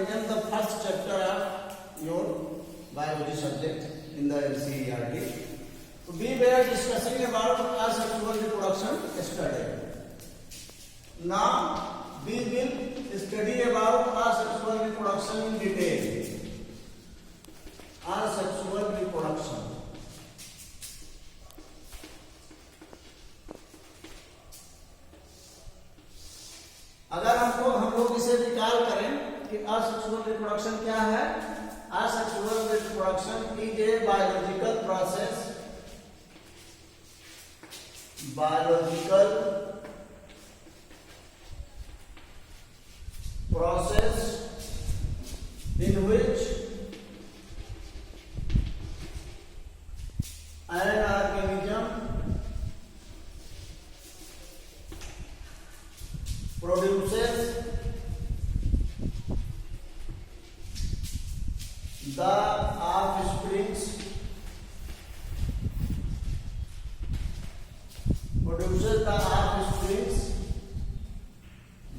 taken the first chapter of your biology subject in the NCERT. So we were discussing about asexual reproduction yesterday. Now we will study about asexual reproduction in detail. Asexual reproduction. अगर हम लोग इसे निकाल करें कि asexual reproduction क्या है। Asexual reproduction is a biological process in which an organism produces the offsprings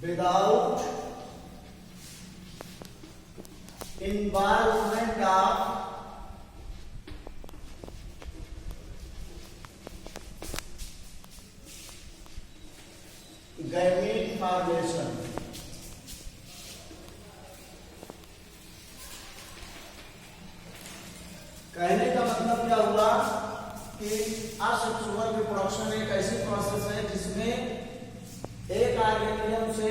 without involvement of gamete formation. कहने का मतलब क्या हुआ कि असेक्सुअल रिप्रोडक्शन एक ऐसी प्रोसेस है जिसमें एक ऑर्गेनिज्म से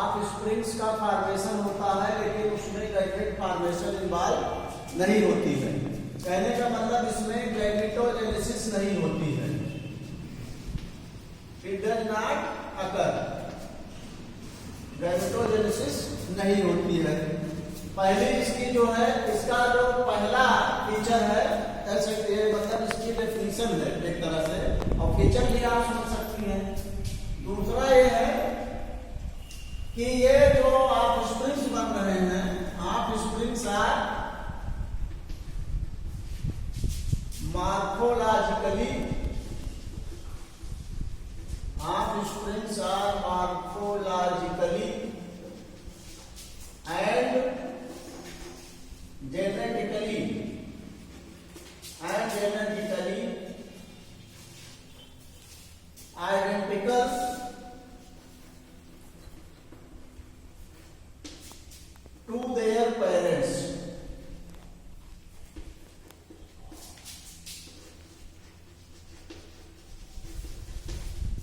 ऑफस्प्रिंग्स का फॉर्मेशन होता है, लेकिन उसमें गैमेट फॉर्मेशन इन्वॉल्व नहीं होती है। कहने का मतलब इसमें गैमेटोजेनेसिस नहीं होती है। It does not occur, gametogenesis नहीं होती है। पहली इसकी जो है, इसका जो पहला फीचर है, कह सकते हैं, मतलब इसकी डेफिनेशन है एक तरह से, और फीचर भी आप समझ सकती हैं। दूसरा ये है कि ये जो ऑफस्प्रिंग्स बन रहे हैं, offsprings are morphologically offsprings are morphologically and genetically identical to their parents.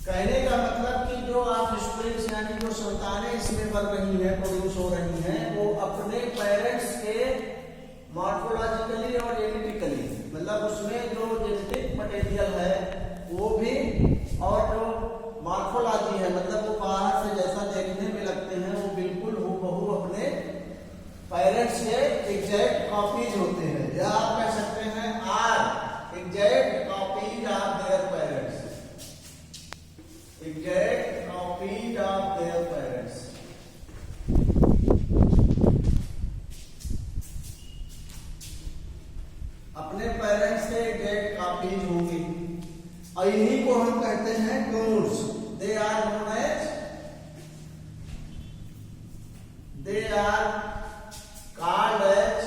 कहने का मतलब कि जो ऑफस्प्रिंग्स यानी जो संतानें इसमें बन रही हैं, प्रोड्यूस हो रही हैं, वो अपने पेरेंट्स के मॉर्फोलॉजिकली और जेनेटिकली, मतलब उसमें जो जेनेटिक मटेरियल है वो भी, और जो मॉर्फोलॉजी है, मतलब वो बाहर से जैसा देखने में लगते हैं वो बिल्कुल हूबहू अपने पेरेंट्स के एग्जैक्ट कॉपीज होते हैं, या आप कह सकते हैं are exact copies of their parents. Exact copies of their parents. अपने पेरेंट्स के एग्जैक्ट कॉपीज होंगी, और इन्हीं को हम कहते हैं clones. They are known as, they are called as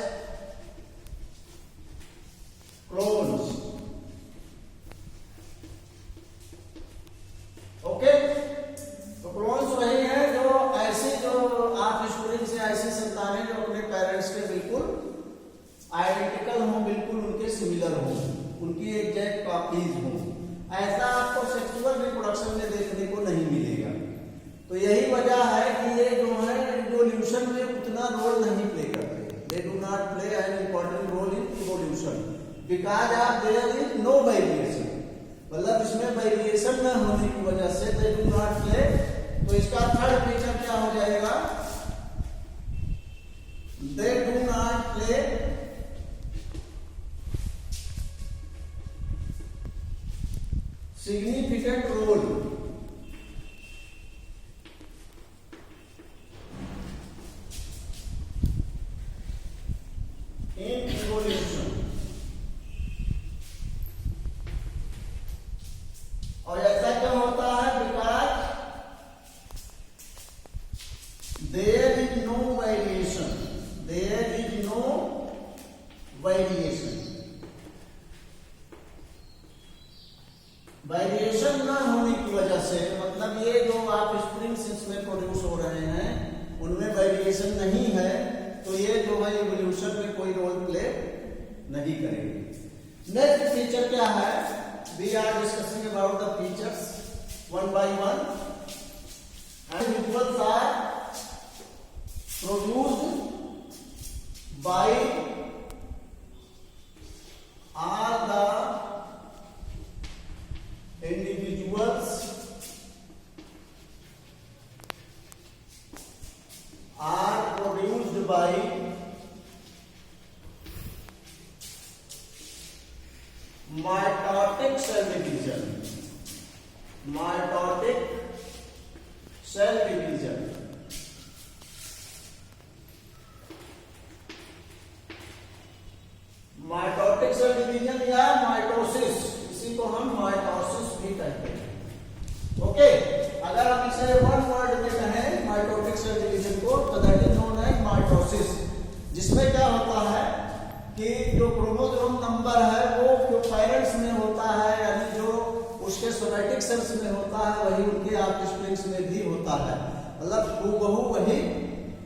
clones. Okay, तो क्लोन्स वही है जो ऐसी, जो ऑफस्प्रिंग से ऐसी संतानें जो अपने पेरेंट्स के बिल्कुल आइडेंटिकल हों, बिल्कुल उनके सिमिलर हों, उनकी एग्जैक्ट कॉपीज हों। ऐसा आपको सेक्सुअल रिप्रोडक्शन में देखने को नहीं मिलेगा। तो यही वजह है कि ये जो है इवोल्यूशन में उतना रोल नहीं प्ले करते। They do not play an important role in evolution because of there is no variation, मतलब इसमें वेरिएशन न होने की वजह से दे डू नॉट प्ले। तो इसका थर्ड फीचर क्या हो जाएगा, they do not play significant role in evolution. और ऐसा क्यों होता है, because there is no variation there is no variation. Variation न होने की वजह से, मतलब ये जो आप स्प्रिंग्स इसमें प्रोड्यूस हो रहे हैं उनमें वेरिएशन नहीं है, तो ये जो है इवोल्यूशन में कोई रोल प्ले नहीं करेगी। नेक्स्ट फीचर क्या है? We are discussing about the features one by one. Individuals are produced by all the individuals are produced by mitotic cell division. Mitotic cell division. Mitotic cell division या mitosis, इसी को हम mitosis भी कहते हैं। Okay, अगर हम इसे वन वर्ड में कहें माइटोटिक सेल डिवीजन को, तो that is known as mitosis, जिसमें क्या होता है कि जो क्रोमोसोम नंबर है वो जो पेरेंट्स में होता है, यानी जो उसके सोमैटिक सेल्स में होता है, वही उनके आपके स्प्रिंग्स में भी होता है। मतलब हूबहू वही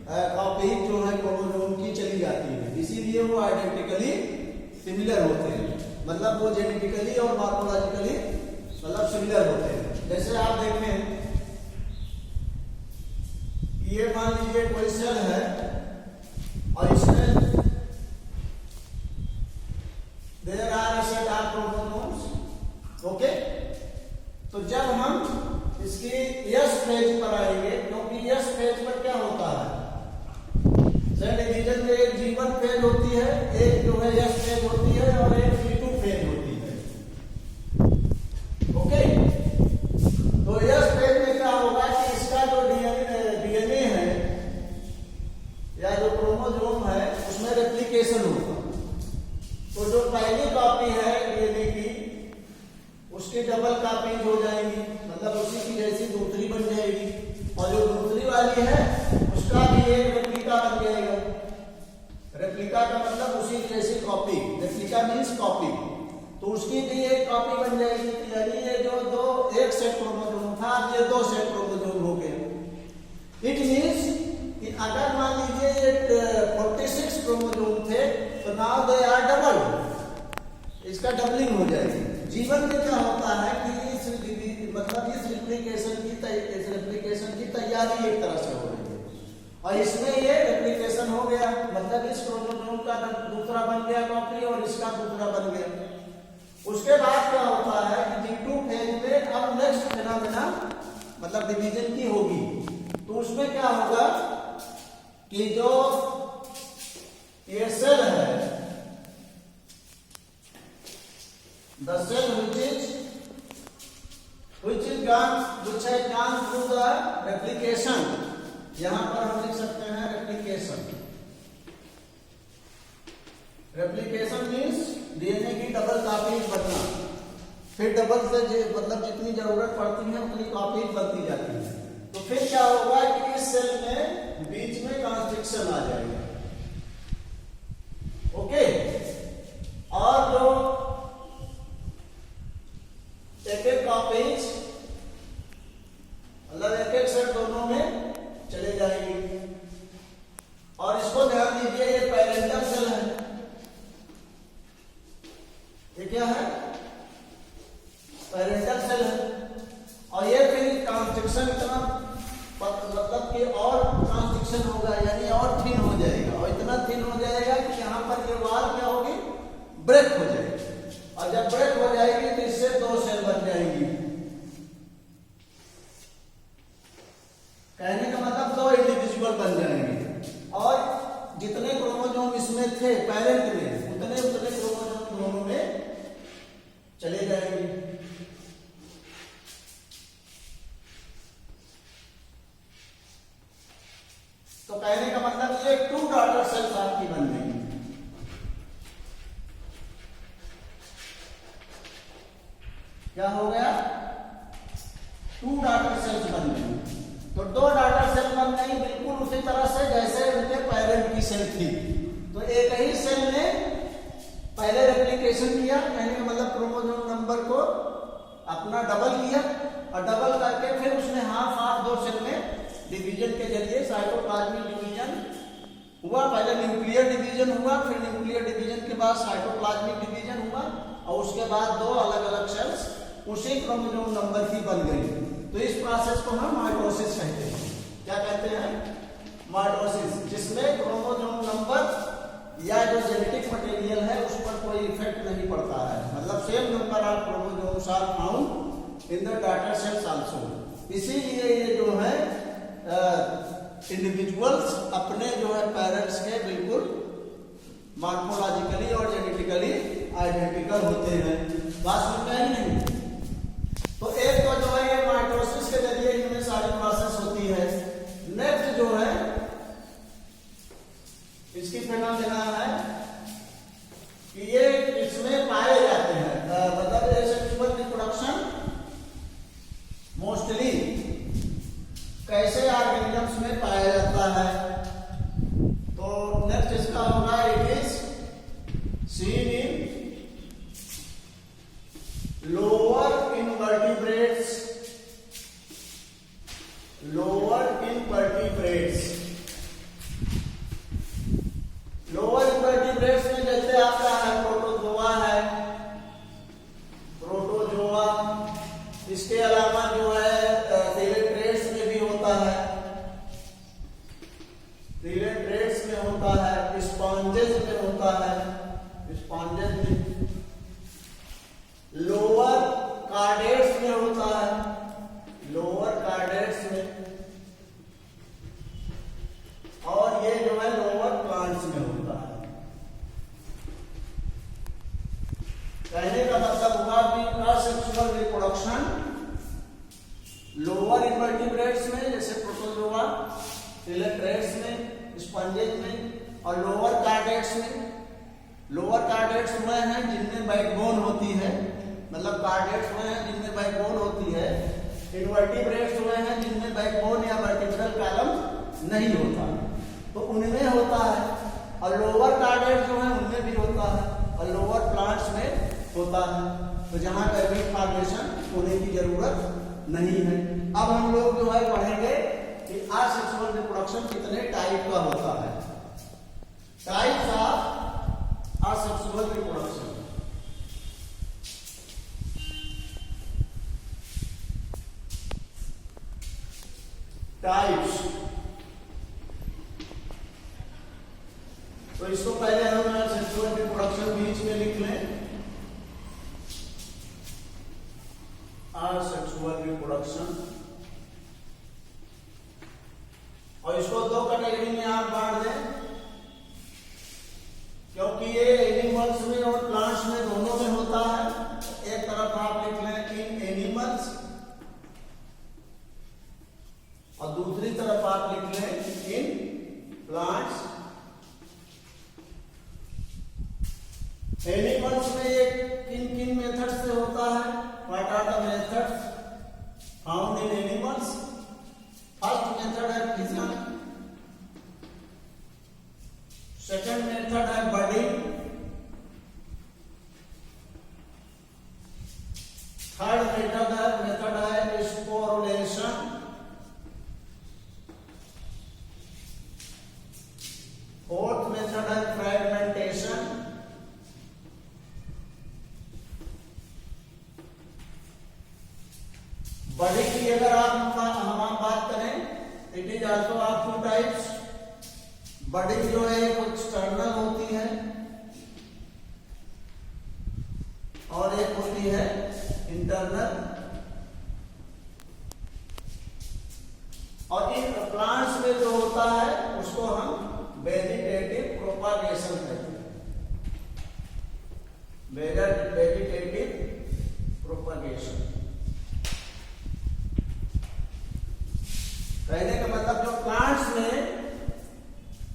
कॉपी जो है क्रोमोसोम की चली जाती है, इसीलिए वो आइडेंटिकली सिमिलर होते हैं। मतलब वो जेनेटिकली और मॉर्फोलॉजिकली मतलब सिमिलर होते हैं। जैसे आप देखें, ये मान लीजिए कोई सेल है और इसमें there are a set of chromosomes. Okay, तो जब हम इसकी यस फेज पर आएंगे, क्योंकि यस फेज पर क्या होता है, सेल डिवीजन में एक G1 फेज होती है, एक जो है S फेज होती है और एक G2 फेज होती है। ओके, तो S फेज में क्या होगा कि इसका जो डीएनए है या जो क्रोमोसोम है उसमें रेप्लिकेशन होगा। तो जो पहली कॉपी है डीएनए की, उसकी डबल कॉपीज हो जाएंगी, मतलब उसी की जैसी दूसरी बन जाएगी, और जो दूसरी वाली है उसका भी एक रेप्लिका बन जाएगा। रेप्लिका का मतलब उसी जैसी कॉपी, रेप्लिका मींस कॉपी, तो उसकी भी एक कॉपी बन जाएगी। यानी ये जो दो एक सेट क्रोमोसोम था, अब ये दो सेट क्रोमोसोम हो गए। इट मींस कि अगर मान लीजिए ये 46 क्रोमोसोम थे, तो नाउ दे आर डबल, इसका डबलिंग हो जाएगी। जीवन में क्या होता है कि इस रेप्लिकेशन की तैयारी एक तरह से हो रही है, और इसमें ये रेप्लिकेशन हो गया, मतलब इस क्रोमोसोम का दूसरा बन गया कॉपी और इसका दूसरा बन गया। उसके बाद क्या होता है कि G2 फेज में अब नेक्स्ट फिनोमेना मतलब डिवीजन की होगी, तो उसमें क्या होगा कि जो ये सेल है, the cell which has gone through the replication, यहां पर हम लिख सकते हैं रेप्लिकेशन। रेप्लिकेशन मींस डीएनए की डबल कॉपीज बनना, फिर डबल से मतलब जितनी जरूरत पड़ती है उतनी कॉपीज बनती जाती है। तो फिर क्या होगा कि इस सेल में बीच में ट्रांसक्रिप्शन आ जाएगा। ओके, और जो एक एक कॉपीज मतलब एक एक सेट दोनों में चले जाएंगे। और इसको ध्यान दीजिए, ये पैरेंटल सेल है, ये क्या है, पैरेंटल सेल है, और ये फिर ट्रांसक्रिप्शन इतना मतलब कि और ट्रांसक्रिप्शन होगा, यानी और थिन हो जाएगा, और इतना थिन हो जाएगा कि यहाँ पर ये वाल क्या होगी, ब्रेक हो जाएगी, और जब ब्रेक हो जाएगी तो इससे दो सेल बन जाएंगी। कहने का मतलब दो इंडिविजुअल बन जाएंगे, और जितने क्रोमोसोम इसमें थे पेरेंट में, उतने क्रोमोसोम दोनों में चले जाएंगे। तो कहने का मतलब ये 2 डॉटर सेल्स आपकी बन गई। क्या हो गया, 2 डॉटर सेल्स बन गई। तो 2 डॉटर सेल बन गई बिल्कुल उसी तरह से जैसे उनके पेरेंट की सेल थी, तो एक ही सेल ने पहले रेप्लिकेशन किया, यानी मतलब क्रोमोसोम नंबर को अपना डबल किया, और डबल करके फिर उसने हाफ दो सेल में डिवीजन के जरिए साइटोप्लाज्मिक डिवीजन हुआ। पहले न्यूक्लियर डिवीजन हुआ, फिर न्यूक्लियर डिवीजन के बाद साइटोप्लाज्मिक डिवीजन हुआ, और उसके बाद दो अलग अलग सेल्स उसी क्रोमोसोम नंबर की बन गई। तो इस प्रोसेस को हम माइटोसिस कहते हैं। क्या कहते हैं? माइटोसिस, जिसमें क्रोमोसोम नंबर या जो जेनेटिक मटेरियल है उस पर कोई इफेक्ट नहीं पड़ता है, मतलब same number of chromosomes are found in the daughter cells also. इसीलिए ये जो है इंडिविजुअल्स अपने जो है पेरेंट्स के बिल्कुल मॉर्फोलॉजिकली और जेनेटिकली आइडेंटिकल होते हैं। बात समझ में आई नहीं? तो एक तो जो है ये माइटोसिस के जरिए इनमें सारी प्रोसेस होती है। नेक्स्ट जो है इसकी फिनोमेना है कि ये इसमें पाए जाते हैं, मतलब सेक्सुअल रिप्रोडक्शन मोस्टली कैसे ऑर्गेनिजम्स में पाया जाता है। तो नेक्स्ट इसका होगा it is seen in lower invertebrates, lower invertebrates. Lower invertebrates में जैसे आपका है प्रोटोजोआ है, प्रोटोजोआ, इसके अलावा जो है थैलेट्रेट्स में भी होता है, थैलेट्रेट्स में होता है, स्पॉन्जेस में होता है, स्पॉन्जेस में, लोअर कार्डेट्स में होता है, लोअर कार्डेट्स में, और ये जो है लोअर प्लांट्स में होता है। कहने का मतलब हुआ कि असेक्सुअल रिप्रोडक्शन लोअर इनवर्टिब्रेट्स में जैसे प्रोटोजोआ, थैलेट्रेट्स में, स्पंजेस में, और लोअर कार्डेट्स में। लोअर कार्डेट्स हुए हैं जिनमें बैकबोन होती है, मतलब कार्डेट्स हुए हैं जिनमें बैकबोन होती है। इनवर्टिब्रेट्स हुए हैं जिनमें बैकबोन या वर्टिब्रल कॉलम नहीं होता, तो उनमें होता है। और लोअर कार्डेट्स जो है उनमें भी होता है, और लोअर प्लांट्स में होता है, तो जहां गर्भित फॉर्मेशन होने की जरूरत नहीं है। अब हम लोग जो है पढ़ेंगे कि असेक्सुअल रिप्रोडक्शन कितने टाइप का होता है। Types of asexual reproduction. Types, तो इसको पहले हम सेक्सुअल रिप्रोडक्शन बीच में लिख लें। असेक्सुअल रिप्रोडक्शन, और इसको दो कैटेगरी में आप बांट दें, क्योंकि ये एनिमल्स में और प्लांट्स में दोनों में होता है। एक तरफ आप लिख लें इन एनिमल्स, और दूसरी तरफ आप लिख लें इन प्लांट्स। एनिमल्स में ये किन किन मेथड से होता है? What are the methods found in animals? First method है फिजन, सेकंड मेथड है बडिंग, थर्ड मेथड है स्पोरुलेशन, फोर्थ मेथड है फ्रेगमेंटेशन, बडिंग की अगर हम बात करें, it is also of two types. Budding जो है एक एक्सटर्नल होती है और एक होती है इंटरनल। और इन प्लांट्स में जो होता है उसको हम वेजिटेटिव प्रोपागेशन कहते हैं, वेजिटेटिव प्रोपागेशन। कहने का मतलब जो प्लांट्स में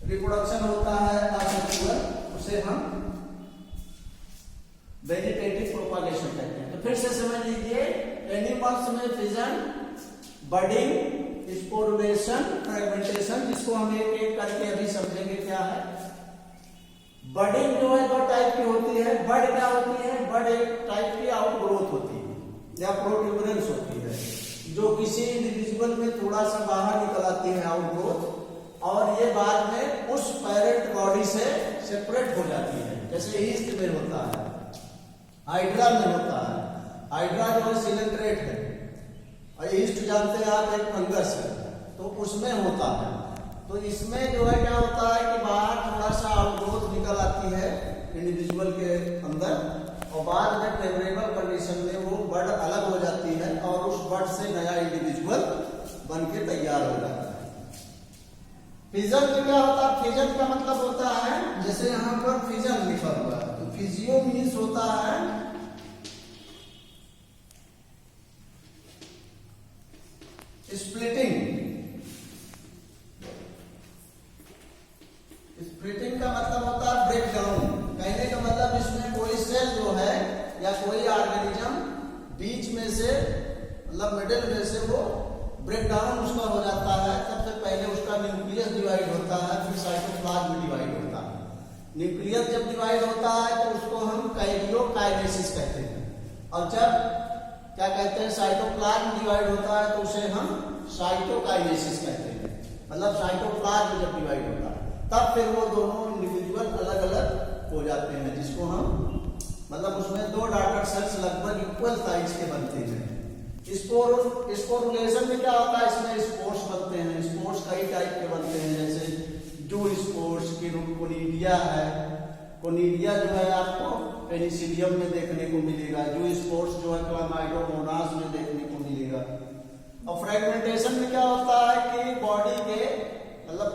रिप्रोडक्शन होता है असेक्सुअल, उसे हम वेजिटेटिव प्रोपागेशन कहते हैं। तो फिर से समझ लीजिए, एनिमल्स में फिजन, बडिंग, स्पोरुलेशन, फ्रेगमेंटेशन, जिसको हम एक एक करके अभी समझेंगे क्या है। बडिंग जो है दो टाइप की होती है। बड क्या होती है? बड एक टाइप की आउटग्रोथ होती है या प्रोट्यूबरेंस होती है, जो किसी इंडिविजुअल में थोड़ा सा बाहर निकल आती है आउटग्रोथ, और ये बाद में उस पेरेंट बॉडी से सेपरेट हो जाती है। जैसे ईस्ट में होता है, हाइड्रा में होता है। हाइड्रा जो है सिलेंड्रेट है, और ईस्ट जानते हैं आप एक फंगस है, तो उसमें होता है। तो इसमें जो है क्या होता है कि बाहर थोड़ा सा आउटग्रोथ निकल आती है इंडिविजुअल के अंदर, और बाद में फेवरेबल कंडीशन में वो बड अलग हो जाती है और उस बड से नया इंडिविजुअल बन के तैयार हो जाता है। फिजन में क्या होता है? फिजन का मतलब होता है, जैसे यहां पर फिजन लिखा हुआ है, तो फिजियो मीन्स होता है स्प्लिटिंग। स्प्लिटिंग का मतलब होता है ब्रेक डाउन। कहने का मतलब इसमें कोई सेल जो है या कोई ऑर्गेनिज्म बीच में से मतलब मिडिल में से वो ब्रेक डाउन उसका हो जाता है। सबसे पहले उसका न्यूक्लियस डिवाइड होता है, फिर साइटोप्लाज्म डिवाइड होता है। न्यूक्लियस जब डिवाइड होता है तो उसको हम कैरियोकाइनेसिस कहते हैं, और जब क्या कहते हैं साइटोप्लाज्म डिवाइड होता है तो उसे हम साइटोकाइनेसिस कहते हैं। मतलब साइटोप्लाज्म जब डिवाइड होता है तब फिर वो दोनों इंडिविजुअल अलग अलग हो जाते हैं, जिसको हम मतलब उसमें दो डॉटर सेल्स लगभग इक्वल साइज के बनते हैं। स्पोरुलेशन में क्या होता है? इसमें स्पोर्स बनते हैं। स्पोर्स कई टाइप के बनते हैं, जैसे जू स्पोर्स, कोनिडिया है। कोनिडिया जो है आपको पेनिसिलियम में देखने को मिलेगा। जू स्पोर्स जो है क्लामाइडोमोनास में देखने को मिलेगा। और फ्रेगमेंटेशन में क्या होता है कि बॉडी के मतलब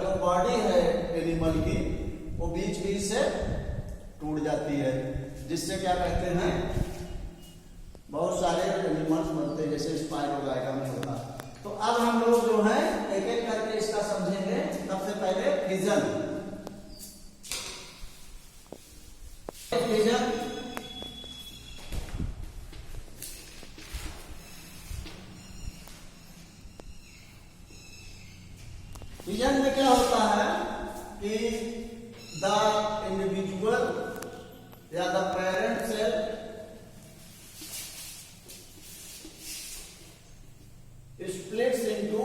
जो बॉडी है एनिमल की वो बीच बीच से टूट जाती है, जिससे क्या कहते हैं बहुत सारे एनिमल्स बनते हैं, जैसे स्पाइरोगाइटा में होता है। तो अब हम लोग जो है एक एक करके इसका समझेंगे। सबसे पहले फिजन। फिजन फिजन में क्या होता है कि द इंडिविजुअल या the parent cell splits into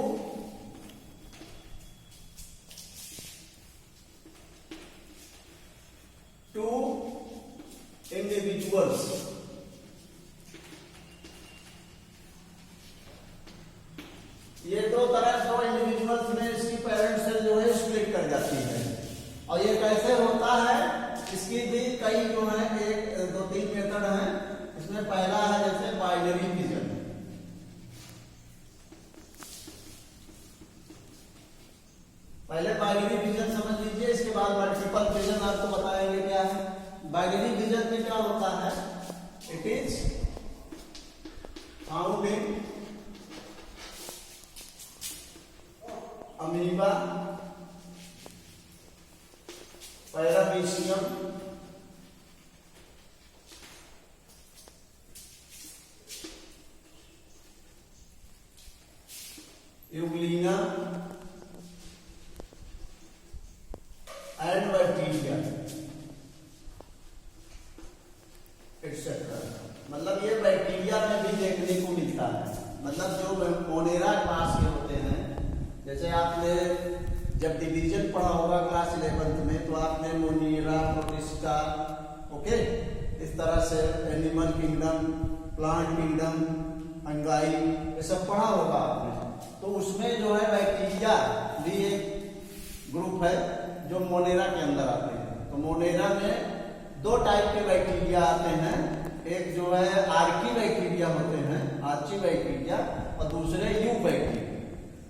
two individuals. ये दो इंडिविजुअल्स में इसकी पेरेंट सेल जो है स्प्लिट कर जाती है। और ये कैसे होता है इसकी भी कई जो है एक दो तीन मेथड हैं। इसमें पहला है जैसे बाइनरी फिजन। पहले बाइनरी फिजन समझ लीजिए, इसके बाद मल्टीपल फिजन आपको बताएंगे क्या है। बाइनरी फिजन में क्या होता है? It is found in amoeba, paramecium, Euglena and bacteria etcetera. मतलब ये बैक्टीरिया में भी देखने को मिलता है। मतलब जो मोनेरा क्लास के होते हैं, जैसे आपने जब डिवीजन पढ़ा होगा क्लास 11th में, तो आपने मोनेरा, प्रोटिस्टा, ओके, इस तरह से animal kingdom, plant kingdom, fungi, ये सब पढ़ा होगा आपने। तो उसमें जो है बैक्टीरिया भी एक ग्रुप है जो मोनेरा के अंदर आते हैं। तो मोनेरा में दो टाइप के बैक्टीरिया आते हैं। एक जो है आर्की बैक्टीरिया होते हैं, आर्ची बैक्टीरिया, और दूसरे यू बैक्टीरिया।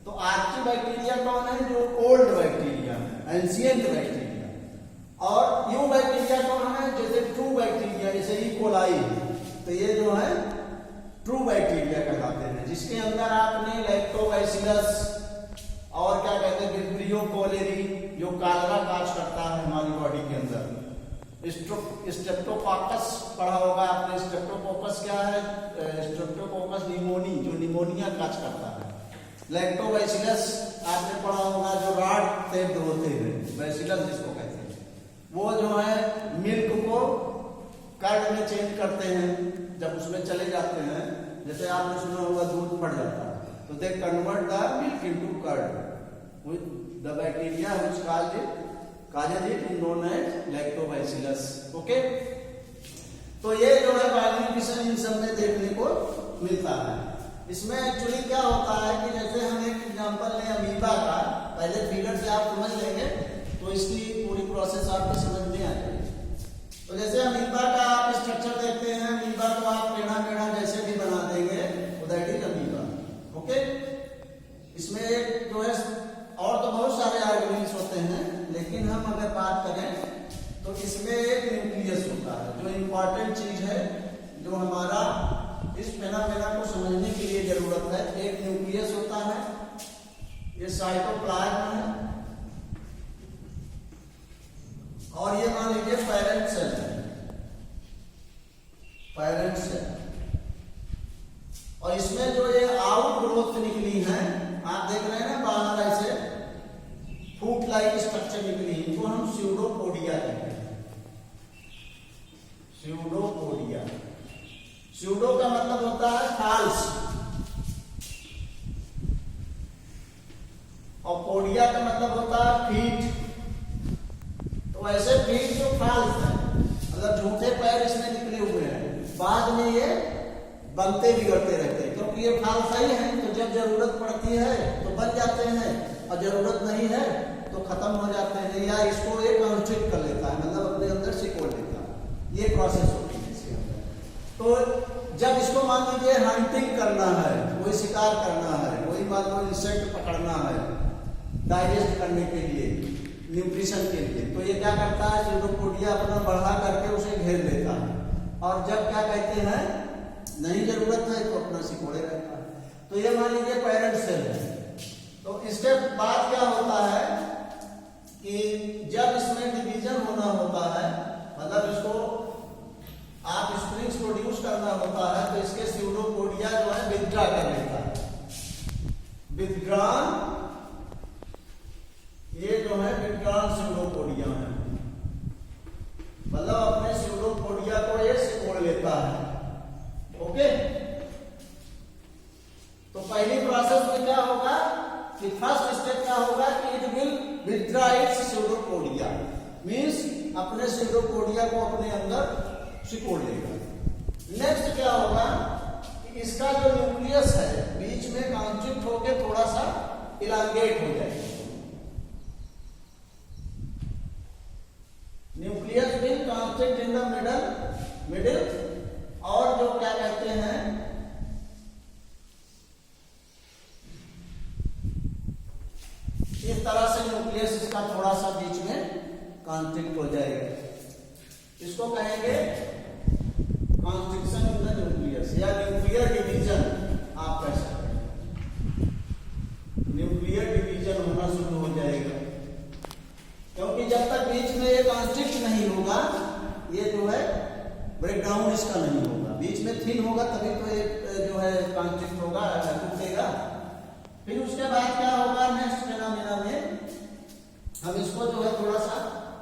तो आर्ची बैक्टीरिया कौन है? जो ओल्ड बैक्टीरिया है, एंशिएंट बैक्टीरिया। और यू बैक्टीरिया कौन है? जैसे ट्रू बैक्टीरिया, जैसे ई कोलाई। तो ये जो है ट्रू बैक्टीरिया कहलाते हैं, जिसके अंदर आपने लैक्टोबैसिलस और क्या कहते हैं विब्रियो कोलेरी, जो कालरा काज करता है हमारी बॉडी के अंदर। स्ट्रेप्टोकोकस पढ़ा होगा आपने। स्ट्रेप्टोकोकस क्या है? स्ट्रेप्टोकोकस निमोनी, जो निमोनिया काज करता है। लैक्टोबैसिलस आपने पढ़ा होगा जो रॉड शेप्ड होते हैं, बेसिलस जिसको कहते हैं, वो जो है मिल्क को कर्ड में चेंज करते हैं। जब उसमें चले जाते हैं, जैसे आपने सुना होगा दूध फट जाता है, तो they convert the milk into curd with the bacteria which causes it known as lactobacillus. Okay, तो ये जो है बायोनिफिकेशन इन सब में देखने को मिलता है। इसमें एक्चुअली क्या होता है कि जैसे हम एक एग्जांपल लें अमीबा का, पहले फिगर से आप समझ लेंगे तो इसकी पूरी प्रोसेस आपको समझ में आ जाएगी। तो जैसे अमीबा का आप स्ट्रक्चर देखते हैं, अमीबा को आप टेढ़ा मेढ़ा जैसे भी बना देंगे तो दैट इज अमीबा। ओके, इसमें एक जो है और तो बहुत सारे ऑर्गेनिल्स होते हैं, लेकिन हम अगर बात करें तो इसमें एक न्यूक्लियस होता है जो इम्पोर्टेंट चीज है, जो हमारा इस फेनोमेना को समझने के लिए जरूरत है। एक न्यूक्लियस होता है, ये साइटोप्लाज्म है, और ये मान लीजिए पेरेंट सेल है, पेरेंट सेल। और इसमें जो ये आउट ग्रोथ निकली है, आप देख रहे हैं ना बाहर ऐसे फूट लाइक स्ट्रक्चर निकली, इनको हम स्यूडोपोडिया कहते हैं। स्यूडोपोडिया, स्यूडो का मतलब होता है फाल्स, और पोडिया का मतलब होता है फीट। तो ऐसे फीट जो फाल्स है, मतलब झूठे पैर इसमें निकले हुए हैं, बाद में ये बनते बिगड़ते रहते हैं, क्योंकि ये फाल्स ही है। तो जब जरूरत पड़ती है तो बन जाते हैं, और जरूरत नहीं है तो खत्म हो जाते हैं, या इसको ये कॉन्स्ट्रिक्ट कर लेता है, मतलब अपने अंदर सिकोड़ लेता है। ये प्रोसेस होती है इसके अंदर। तो जब इसको मान लीजिए हंटिंग करना है, कोई शिकार करना है, कोई मान लो इंसेक्ट पकड़ना है डाइजेस्ट करने के लिए, न्यूट्रिशन के लिए, तो ये क्या करता है, स्यूडोपोडिया अपना बढ़ा करके उसे घेर लेता है, और जब क्या कहते हैं नहीं जरूरत है तो अपना सिकोड़े रहता है। तो ये मान लीजिए पेरेंट सेल है। तो इसके बाद क्या होता है कि जब इसमें डिवीजन होना होता है, मतलब इसको आप स्प्रिंग्स प्रोड्यूस करना होता है, तो इसके स्यूडोपोडिया जो है विथड्रॉ कर लेता है। विथड्रॉन, ये जो है विथड्रॉन स्यूडोपोडिया है, मतलब अपने स्यूडोपोडिया को ये सिकोड़ लेता है। ओके, तो पहली प्रोसेस में क्या होगा कि फर्स्ट स्टेप क्या होगा कि it will withdraw it's pseudopodia, means अपने स्यूडोपोडिया को अपने अंदर सिकोड़ लेगा। नेक्स्ट क्या होगा कि इसका जो न्यूक्लियस है बीच में कॉन्स्ट्रिक्ट होकर थोड़ा सा इलांगेट हो जाएगा। Nucleus will constrict in the middle, और जो क्या कहते हैं इस तरह से न्यूक्लियस इसका थोड़ा सा बीच में कॉन्स्ट्रिक्ट हो जाएगा। इसको कहेंगे कॉन्स्ट्रिक्शन इन द न्यूक्लियस, या न्यूक्लियर डिवीजन आप कह सकते हैं। न्यूक्लियर डिवीजन होना शुरू हो जाएगा, क्योंकि जब तक बीच में ये कॉन्स्ट्रिक्ट नहीं होगा, ये जो है ब्रेकडाउन इसका नहीं होगा, बीच में थिन होगा तभी तो ये जो है कॉन्स्ट्रिक्ट होगा, टूटेगा। फिर उसके बाद क्या होगा नेक्स्ट फेनोमेना में, हम इसको जो है थोड़ा सा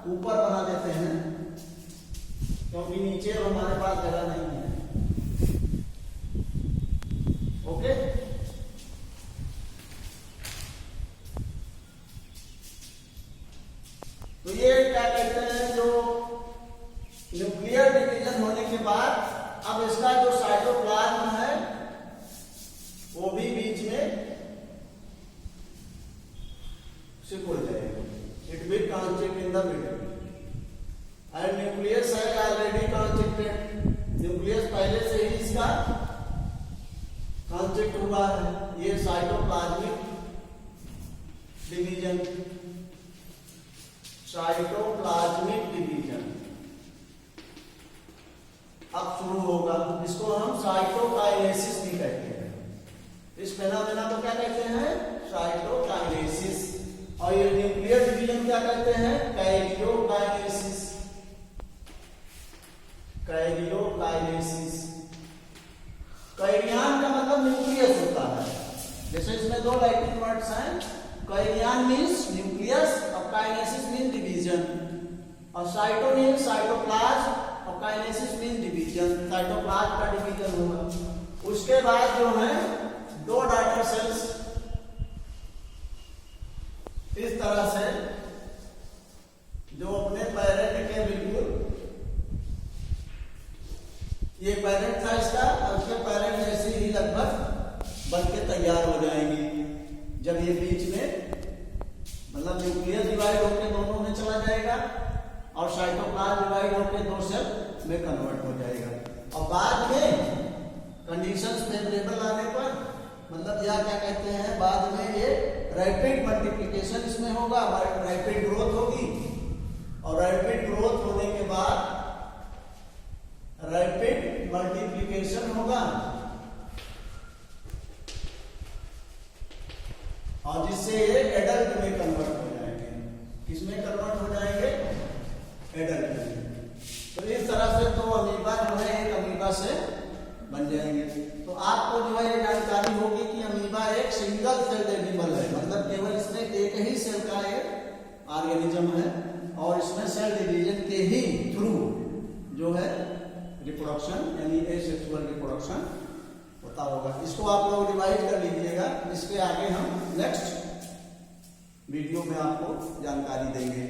ऊपर बना देते हैं, क्योंकि नीचे हमारे पास जगह नहीं है। ओके, तो ये क्या कहते हैं, जो न्यूक्लियर डिवीजन होने के बाद अब इसका जो साइटोप्लाज्म है वो भी बीच में सिकुड़ जाएगा। It will constrict in the middle and nucleus है ऑलरेडी कॉन्स्ट्रिक्टेड। न्यूक्लियस पहले से ही इसका कॉन्स्ट्रिक्ट हुआ है। ये साइटोप्लाज्मिक डिवीजन, साइटोप्लाज्मिक डिवीजन अब शुरू होगा। इसको हम साइटोकाइनेसिस भी कहते हैं। इस फेनोमेना को क्या कहते हैं, साइटोकाइनेसिस। और ये न्यूक्लियर डिवीजन क्या कहते हैं, कैरियोकाइनेसिस। कैरियोकाइनेसिस, कैरियन का मतलब न्यूक्लियस होता है। जैसे इसमें दो लैटिन वर्ड्स हैं, कै काइनेसिस मीन डिवीजन, और साइटो मीन साइटोप्लाज्म, और काइनेसिस मीन डिवीजन, साइटोप्लाज्म का डिवीजन होगा। उसके बाद जो है दो डॉटर सेल्स इस तरह से जो अपने पेरेंट के बिल्कुल, ये पेरेंट था इसका, और उसके पेरेंट जैसे ही लगभग बनके तैयार हो जाएंगे। जब ये बीच में मतलब न्यूक्लियस डिवाइड होकर दोनों में चला जाएगा और साइटोप्लाज्म डिवाइड होकर दो सेल में कन्वर्ट हो जाएगा। और बाद में कंडीशंस फेवरेबल आने पर, मतलब या क्या कहते हैं, बाद में ये रैपिड मल्टीप्लिकेशन इसमें होगा, रैपिड ग्रोथ होगी, और रैपिड ग्रोथ होने के बाद रैपिड मल्टीप्लिकेशन होगा, और जिससे ये एडल्ट में कन्वर्ट हो जाएंगे। किसमें कन्वर्ट हो जाएंगे? एडल्ट में। तो इस तरह से तो अमीबा जो है एक अमीबा से बन जाएंगे। तो आपको जो है ये जानकारी होगी कि अमीबा एक सिंगल सेल एनिमल है, मतलब केवल इसमें एक ही सेल का एक ऑर्गेनिज्म है, और इसमें सेल डिवीजन के ही थ्रू जो है रिप्रोडक्शन यानी एसेक्सुअल रिप्रोडक्शन होता होगा। इसको आप लोग रिवाइज कर लीजिएगा, इसके आगे हम नेक्स्ट वीडियो में आपको जानकारी देंगे।